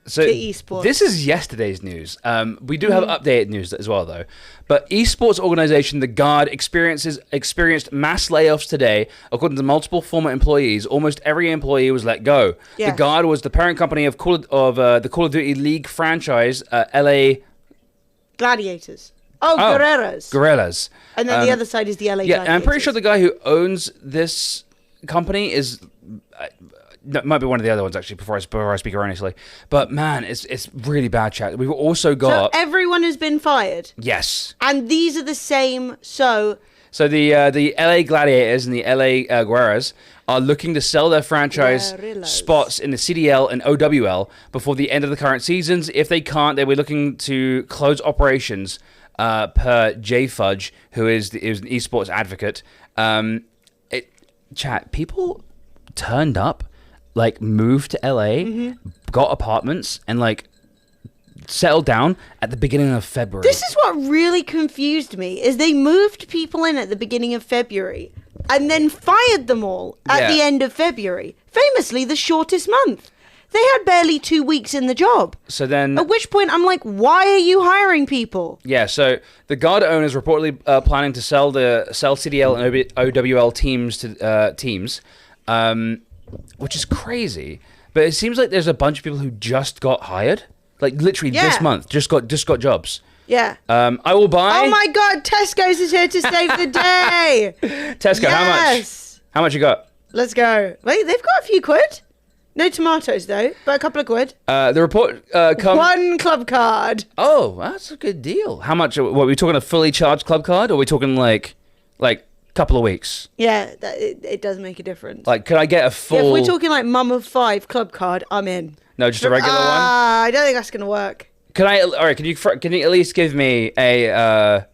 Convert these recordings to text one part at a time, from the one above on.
So to esports. this is yesterday's news. We do have updated news as well, though. But esports organization The Guard experienced mass layoffs today. According to multiple former employees, almost every employee was let go. Yes. The Guard was the parent company of the Call of Duty League franchise, LA Gladiators. Guerreras. Guerrillas. And then the other side is the LA Yeah, Gladiators. and I'm pretty sure the guy who owns this company is... That might be one of the other ones, actually, before I speak erroneously. But, man, it's really bad, chat. We've also got... So everyone has been fired? Yes. And these are the same, So the LA Gladiators and the LA Guerreras are looking to sell their franchise Guerrillas. spots in the CDL and OWL before the end of the current seasons. If they can't, they'll be looking to close operations, per Jay Fudge, who is an esports advocate. Chat, people turned up, like, moved to LA, got apartments, and, like, settled down at the beginning of February. this is what really confused me, is they moved people in at the beginning of February and then fired them all at the end of February. Famously, the shortest month. They had barely 2 weeks in the job. So then... At which point, I'm like, why are you hiring people? Yeah, so the Guard owners reportedly planning to sell CDL and OWL teams to teams, which is crazy. But it seems like there's a bunch of people who just got hired, like literally this month, just got jobs. Yeah. I will buy. Oh my God, Tesco's is here to save the day. Tesco, Yes. How much you got? Let's go. Wait, they've got a few quid. No tomatoes though, but a couple of quid. The report comes. One club card. Oh, that's a good deal. How much? What, are we talking a fully charged club card, or are we talking like couple of weeks? Yeah, it does make a difference. Like, could I get a full? Yeah, if we're talking like mum of 5 club card, I'm in. No, just a regular one. I don't think that's gonna work. Can I? All right. Can you at least give me a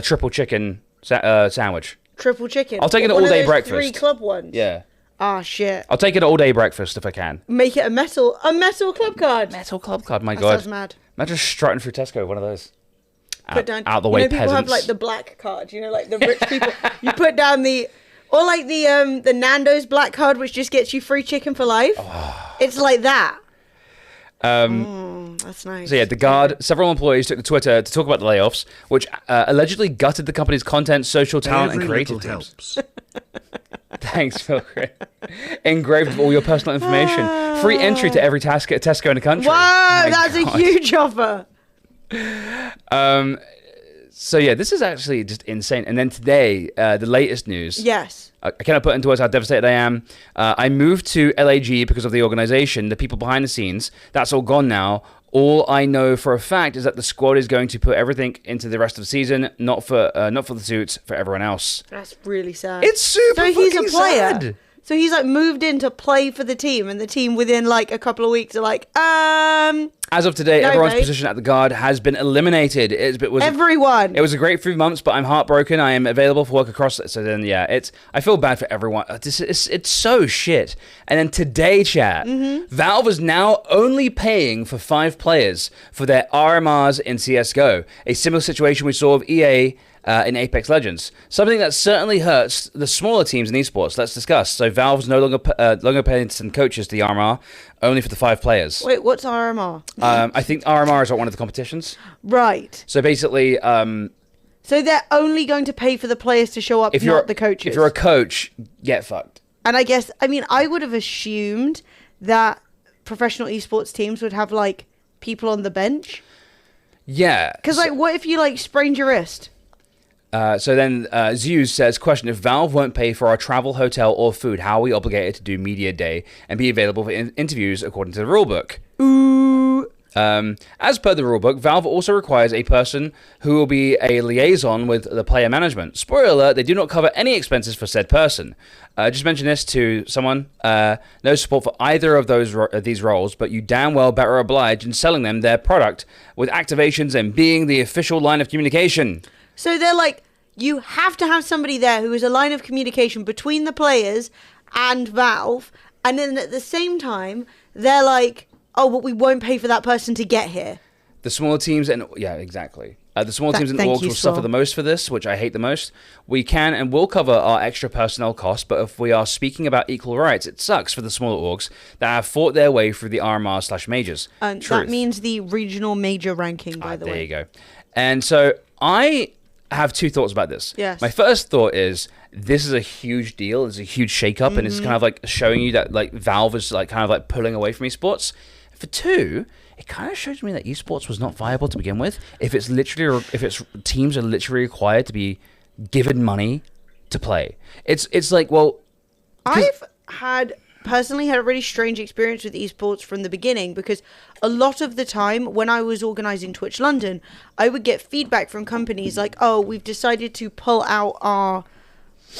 triple chicken sandwich? Triple chicken. I'll take an One of all-day those breakfast. 3 club ones. Yeah. Ah, shit. I'll take an all-day breakfast if I can. Make it a metal club card. Metal club card. My That God. sounds mad. Imagine strutting through Tesco, one of those. Put down. Out the way, people peasants. have like the black card. You know, like the rich people. You put down or like the Nando's black card, which just gets you free chicken for life. Oh. It's like that. That's nice. So yeah, the Guard, several employees took to Twitter to talk about the layoffs, which allegedly gutted the company's content, social talent, and creative teams. Thanks, Phil. Engraved with all your personal information. Free entry to every Tesco in the country. Wow, My that's God. a huge offer. So yeah, this is actually just insane. And then today, the latest news. Yes. I cannot put into words how devastated I am. I moved to LAG because of the organization, the people behind the scenes. That's all gone now. All I know for a fact is that the squad is going to put everything into the rest of the season, not for the suits, for everyone else. That's really sad. It's super So he's a fucking player. sad. So he's like moved in to play for the team, and the team within like a couple of weeks are like, As of today, No, everyone's babe. position at the Guard has been eliminated. everyone. It was a great few months, but I'm heartbroken. I am available for work across it. So then, yeah, I feel bad for everyone. It's so shit. And then today, chat, Valve is now only paying for 5 players for their RMRs in CSGO. A similar situation we saw with EA in Apex Legends. Something that certainly hurts the smaller teams in esports. Let's discuss. So Valve's no longer paying some coaches the RMR, only for the 5 players. Wait, what's RMR? I think RMR is at one of the competitions. Right. So basically, So they're only going to pay for the players to show up, not the coaches. If you're a coach, get fucked. And I guess, I mean, I would have assumed that professional esports teams would have like people on the bench. Yeah. Because like, what if you like sprained your wrist? So then Zeus says, question, if Valve won't pay for our travel, hotel, or food, how are we obligated to do media day and be available for interviews according to the rulebook? Ooh. As per the rulebook, Valve also requires a person who will be a liaison with the player management. Spoiler alert, they do not cover any expenses for said person. Just mention this to someone. No support for either of these roles, but you damn well better oblige in selling them their product with activations and being the official line of communication. So they're like, you have to have somebody there who is a line of communication between the players and Valve. And then at the same time, they're like, oh, but we won't pay for that person to get here. The smaller teams, and yeah, exactly. The small teams and Thank orgs you, will suffer Swole. the most for this, which I hate the most. We can and will cover our extra personnel costs, but if we are speaking about equal rights, it sucks for the smaller orgs that have fought their way through the RMR/majors. And that means the regional major ranking, by the way. There you go. And so I have two thoughts about this. Yes. My first thought is this is a huge deal. It's a huge shakeup, and it's kind of like showing you that like Valve is like kind of like pulling away from esports. For two, it kind of shows me that esports was not viable to begin with. If it's teams are literally required to be given money to play, it's like, well, I've personally had a really strange experience with esports from the beginning, because a lot of the time when I was organizing Twitch London, I would get feedback from companies like, oh, we've decided to pull out our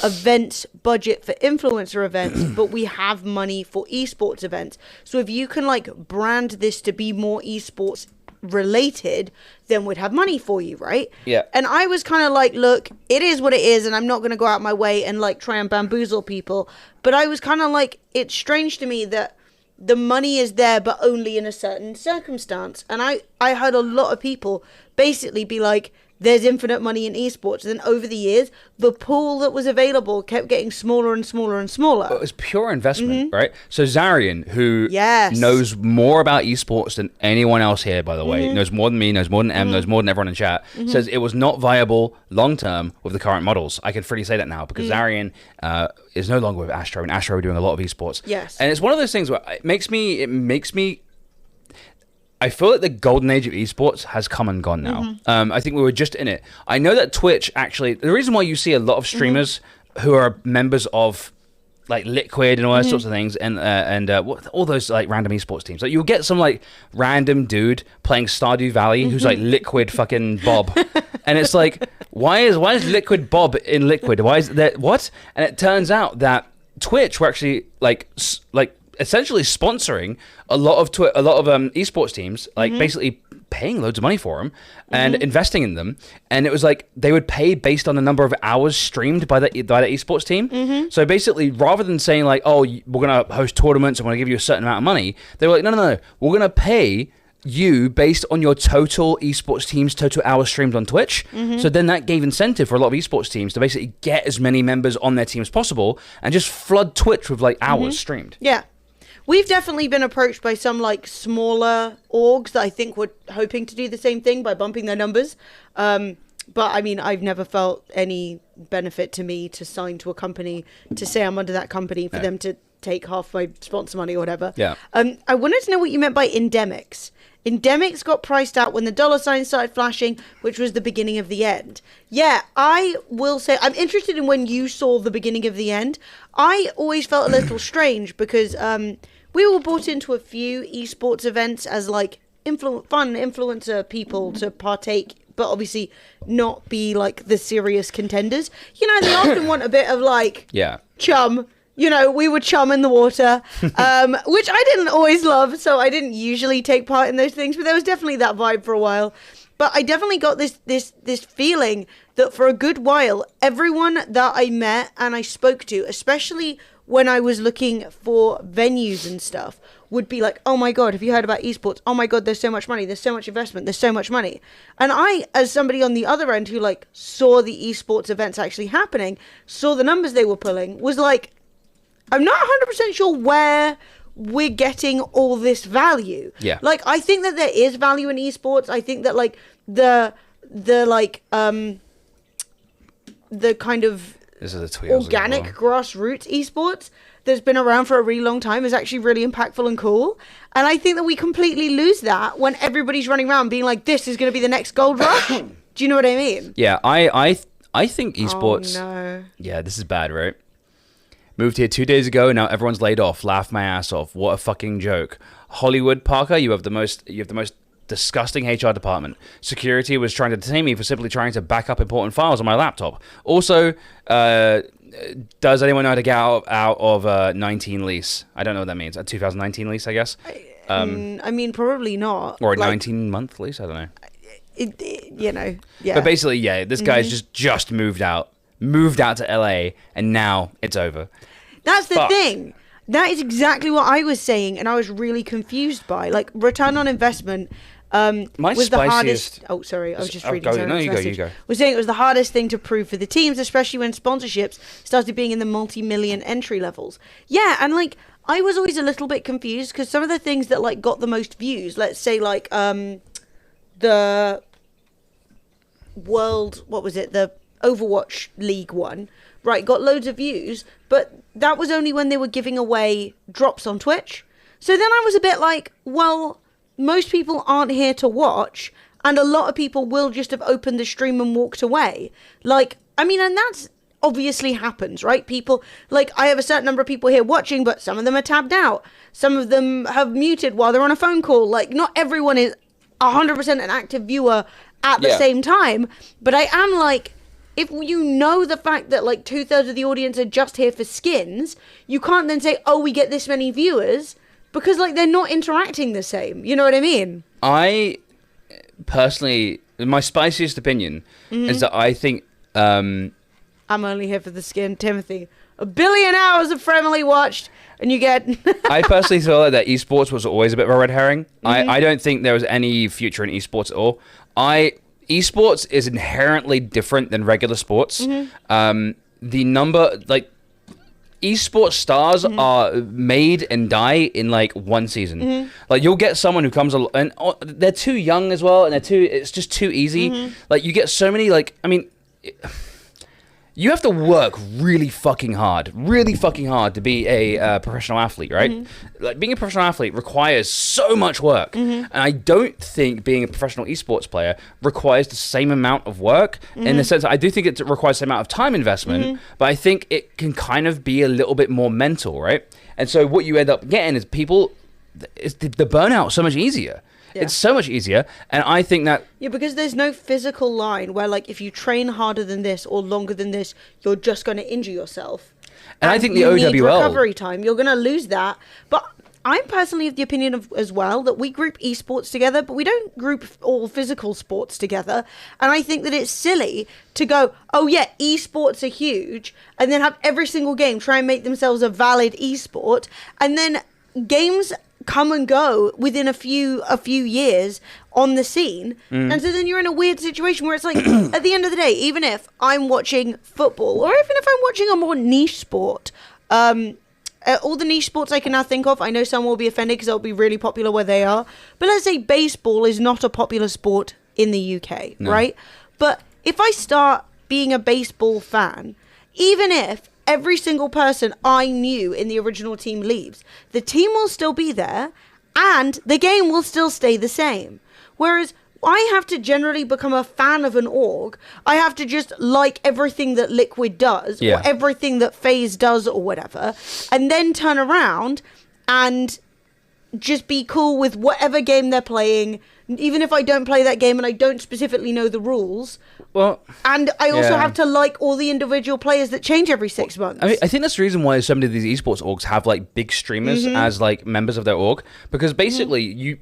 event budget for influencer events, but we have money for esports events. So if you can like brand this to be more esports related, then we'd have money for you, right? Yeah. And I was kind of like, look, it is what it is, and I'm not going to go out my way and like try and bamboozle people. But I was kind of like, it's strange to me that the money is there, but only in a certain circumstance. And I heard a lot of people basically be like, there's infinite money in esports. And then over the years, the pool that was available kept getting smaller and smaller and smaller. It was pure investment, right? So Zarian, who knows more about esports than anyone else here, by the way, knows more than me, knows more than M, knows more than everyone in chat, says it was not viable long-term with the current models. I can freely say that now, because Zarian is no longer with Astro, and Astro are doing a lot of esports. Yes. And it's one of those things where it makes me I feel like the golden age of esports has come and gone now. I think we were just in it. I know that Twitch actually, the reason why you see a lot of streamers who are members of like Liquid and all those sorts of things, and all those like random esports teams. Like you'll get some like random dude playing Stardew Valley who's like Liquid fucking Bob, and it's like, why is Liquid Bob in Liquid? Why is that what? And it turns out that Twitch were actually like essentially sponsoring a lot of esports teams, like basically paying loads of money for them and investing in them. And it was like they would pay based on the number of hours streamed by the esports team. So basically, rather than saying like, oh, we're going to host tournaments and we're going to give you a certain amount of money, they were like, no, we're going to pay you based on your total esports team's total hours streamed on Twitch. So then that gave incentive for a lot of esports teams to basically get as many members on their team as possible and just flood Twitch with like hours streamed. Yeah. We've definitely been approached by some like smaller orgs that I think were hoping to do the same thing by bumping their numbers. But I mean, I've never felt any benefit to me to sign to a company to say I'm under that company for them to take half my sponsor money or whatever. Yeah. I wanted to know what you meant by endemics. Endemics got priced out when the dollar sign started flashing, which was the beginning of the end. Yeah, I will say I'm interested in when you saw the beginning of the end. I always felt a little strange because we were brought into a few esports events as like fun influencer people to partake, but obviously not be like the serious contenders. You know, they often want a bit of like chum. You know, we were chum in the water, which I didn't always love, so I didn't usually take part in those things, but there was definitely that vibe for a while. But I definitely got this feeling that for a good while, everyone that I met and I spoke to, especially when I was looking for venues and stuff, would be like, oh my God, have you heard about esports? Oh my God, there's so much money, there's so much investment, there's so much money. And I, as somebody on the other end who like saw the esports events actually happening, saw the numbers they were pulling, was like, I'm not 100% sure where we're getting all this value. Yeah. Like, I think that there is value in esports. I think that, like, the kind of this is a tweet organic grassroots esports that's been around for a really long time is actually really impactful and cool. And I think that we completely lose that when everybody's running around being like, this is going to be the next gold rush. Do you know what I mean? Yeah, I think esports... Oh, no. Yeah, this is bad, right? Moved here 2 days ago, and now everyone's laid off. Laugh my ass off. What a fucking joke. Hollywood, Parker, you have the most disgusting HR department. Security was trying to detain me for simply trying to back up important files on my laptop. Also, does anyone know how to get out of 19 lease? I don't know what that means. A 2019 lease, I guess. I mean, probably not. Or a 19-month lease. I don't know. You know, yeah. But basically, yeah, this guy's just moved out to LA, and now it's over. That's the thing. That is exactly what I was saying, and I was really confused by. Like, return on investment, My was the hardest. spiciest- Oh, sorry, I was just Oh, reading. go- Sarah's no, you go, message. you go. Was saying it was the hardest thing to prove for the teams, especially when sponsorships started being in the multi-million entry levels. Yeah, and like I was always a little bit confused because some of the things that like got the most views, let's say like the World, what was it, the Overwatch League one, right, got loads of views, but that was only when they were giving away drops on Twitch. So then I was a bit like, well, most people aren't here to watch, and a lot of people will just have opened the stream and walked away. Like, I mean, and that's obviously happens, right? People, like, I have a certain number of people here watching, but some of them are tabbed out. Some of them have muted while they're on a phone call. Like, not everyone is 100% an active viewer at the same time. But I am like, if you know the fact that like 2/3 of the audience are just here for skins, you can't then say, oh, we get this many viewers, because like they're not interacting the same. You know what I mean? I personally, my spiciest opinion is that I think I'm only here for the skin, Timothy. 1 billion hours of Fremily watched, and you get... I personally feel like that esports was always a bit of a red herring. I don't think there was any future in esports at all. Esports is inherently different than regular sports. The number, like, esports stars are made and die in like one season. Like, you'll get someone who comes along, and they're too young as well, and it's just too easy. Like, you get so many, like, I mean, you have to work really fucking hard to be a professional athlete, right? Like, being a professional athlete requires so much work, and I don't think being a professional esports player requires the same amount of work. In the sense that I do think it requires the same amount of time investment, but I think it can kind of be a little bit more mental, right? And so what you end up getting is people, it's the burnout so much easier. Yeah. It's so much easier, and I think that... Yeah, because there's no physical line where, like, if you train harder than this or longer than this, you're just going to injure yourself. And I think the you need OWL... recovery time. You're going to lose that. But I'm personally of the opinion of, as well, that we group esports together, but we don't group all physical sports together. And I think that it's silly to go, oh yeah, esports are huge, and then have every single game try and make themselves a valid esport, and then games come and go within a few years on the scene, and so then you're in a weird situation where it's like at the end of the day, even if I'm watching football, or even if I'm watching a more niche sport, all the niche sports I can now think of, I know some will be offended because they'll be really popular where they are, but let's say baseball is not a popular sport in the UK, right? But if I start being a baseball fan, even if every single person I knew in the original team leaves, the team will still be there, and the game will still stay the same. Whereas I have to generally become a fan of an org. I have to just like everything that Liquid does, or everything that FaZe does, or whatever, and then turn around and just be cool with whatever game they're playing, even if I don't play that game and I don't specifically know the rules. Well, and I also have to like all the individual players that change every 6 months. I mean, I think that's the reason why so many of these esports orgs have like big streamers as like members of their org, because basically you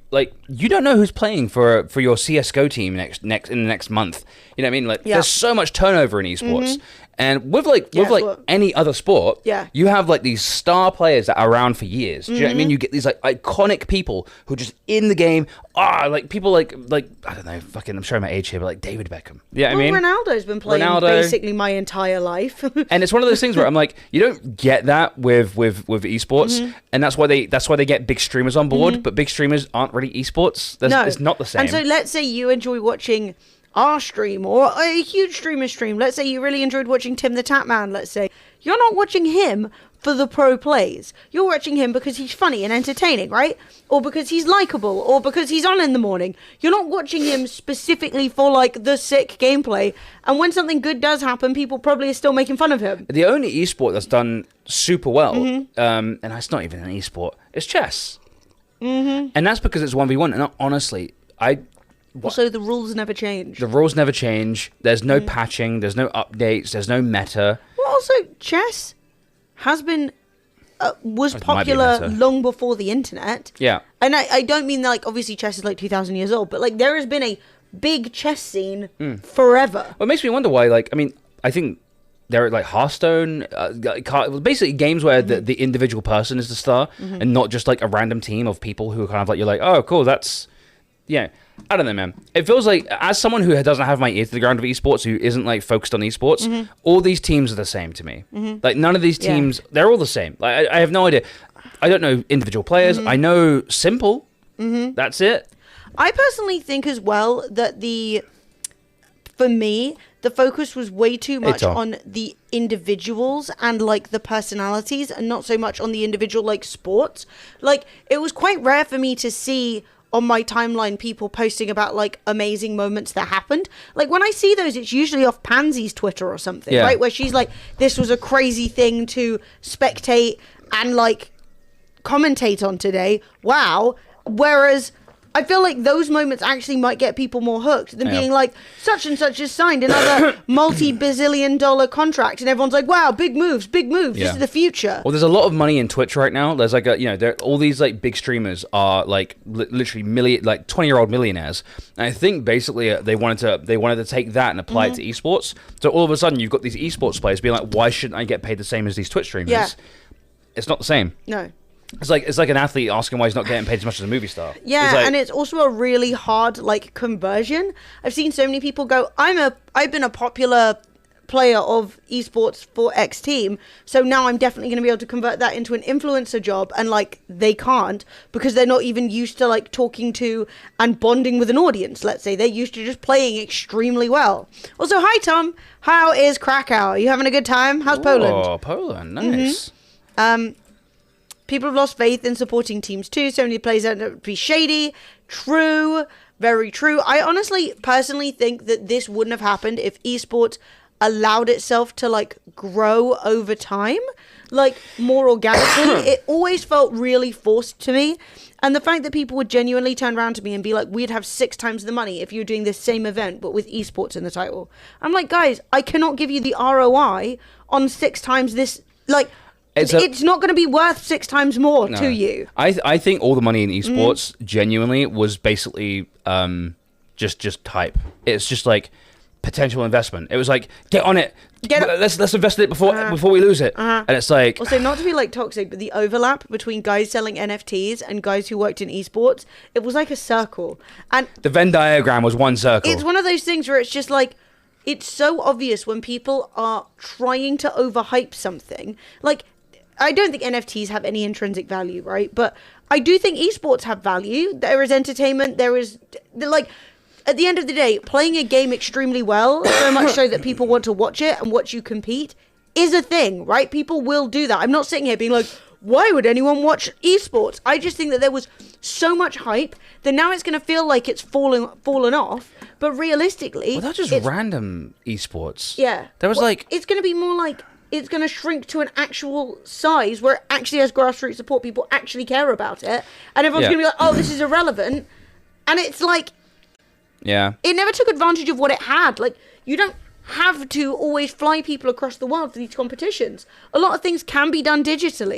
don't know who's playing for your CS:GO team next in the next month. You know what I mean? Like, there's so much turnover in esports. And with any other sport, you have like these star players that are around for years. Do you know what I mean? You get these like iconic people who are just in the game. Like people like I don't know, fucking, I'm showing my age here, but like David Beckham. Yeah, I mean, Ronaldo's been playing basically my entire life. And it's one of those things where I'm like, you don't get that with esports, and that's why they get big streamers on board. But big streamers aren't really esports. No, it's not the same. And so let's say you enjoy watching our stream or a huge streamer stream. Let's say you really enjoyed watching Tim the Tatman. Let's say you're not watching him for the pro plays. You're watching him because he's funny and entertaining, right? Or because he's likable, or because he's on in the morning. You're not watching him specifically for like the sick gameplay. And when something good does happen, people probably are still making fun of him. The only esport that's done super well, and it's not even an esport, is chess. And that's because it's 1v1. And honestly, Also, the rules never change. The rules never change. There's no patching. There's no updates. There's no meta. Well, also, chess has been was popular long before the internet. Yeah. And I don't mean like, obviously chess is like 2,000 years old, but like there has been a big chess scene forever. Well, it makes me wonder why, like, I mean, I think there are like Hearthstone, basically games where the individual person is the star and not just like a random team of people who are kind of like, you're like, oh, cool, that's yeah, I don't know, man. It feels like, as someone who doesn't have my ear to the ground of esports, who isn't like focused on esports, all these teams are the same to me. Like, none of these teams, they're all the same. Like, I have no idea. I don't know individual players. I know Simple. That's it. I personally think as well that for me, the focus was way too much on the individuals and like the personalities, and not so much on the individual like sports. Like, it was quite rare for me to see on my timeline people posting about like amazing moments that happened. Like, when I see those, it's usually off Pansy's Twitter or something, right? Where she's like, this was a crazy thing to spectate and like commentate on today. Wow. Whereas I feel like those moments actually might get people more hooked than being like, such and such has signed another multi-bazillion-dollar contract, and everyone's like, wow, big moves, this is the future. Well, there's a lot of money in Twitch right now. There's like all these like big streamers are like literally 20-year-old millionaires, and I think basically they wanted to take that and apply it to esports. So all of a sudden you've got these esports players being like, why shouldn't I get paid the same as these Twitch streamers? Yeah. It's not the same. No. It's like an athlete asking why he's not getting paid as much as a movie star. Yeah, like, and it's also a really hard like conversion. I've seen so many people go, I've been a popular player of esports for X team, so now I'm definitely going to be able to convert that into an influencer job, and like they can't, because they're not even used to like talking to and bonding with an audience. Let's say they're used to just playing extremely well. Also, hi Tom, how is Krakow? Are you having a good time? How's Poland? Oh, Poland, nice. People have lost faith in supporting teams too. So many players end up to be shady. True. Very true. I honestly, personally think that this wouldn't have happened if esports allowed itself to like grow over time, like more organically. It always felt really forced to me. And the fact that people would genuinely turn around to me and be like, we'd have 6 times the money if you were doing this same event, but with esports in the title. I'm like, guys, I cannot give you the ROI on 6 times this, like... It's not going to be worth 6 times more to you. I think all the money in esports genuinely was basically just hype. It's just like potential investment. It was like, get on it. Let's invest in it before we lose it. And it's like, also, not to be like toxic, but the overlap between guys selling NFTs and guys who worked in esports, it was like a circle. And the Venn diagram was one circle. It's one of those things where it's just like, it's so obvious when people are trying to overhype something. Like, I don't think NFTs have any intrinsic value, right? But I do think esports have value. There is entertainment. There is, like, at the end of the day, playing a game extremely well, so much so that people want to watch it and watch you compete, is a thing, right? People will do that. I'm not sitting here being like, why would anyone watch esports? I just think that there was so much hype that now it's going to feel like it's fallen off. But realistically... Well, that's just random esports. Yeah. There was It's going to be more like... It's going to shrink to an actual size where it actually has grassroots support. People actually care about it. And everyone's going to be like, oh, this is irrelevant. And it's like... Yeah. It never took advantage of what it had. Like, you don't have to always fly people across the world for these competitions. A lot of things can be done digitally.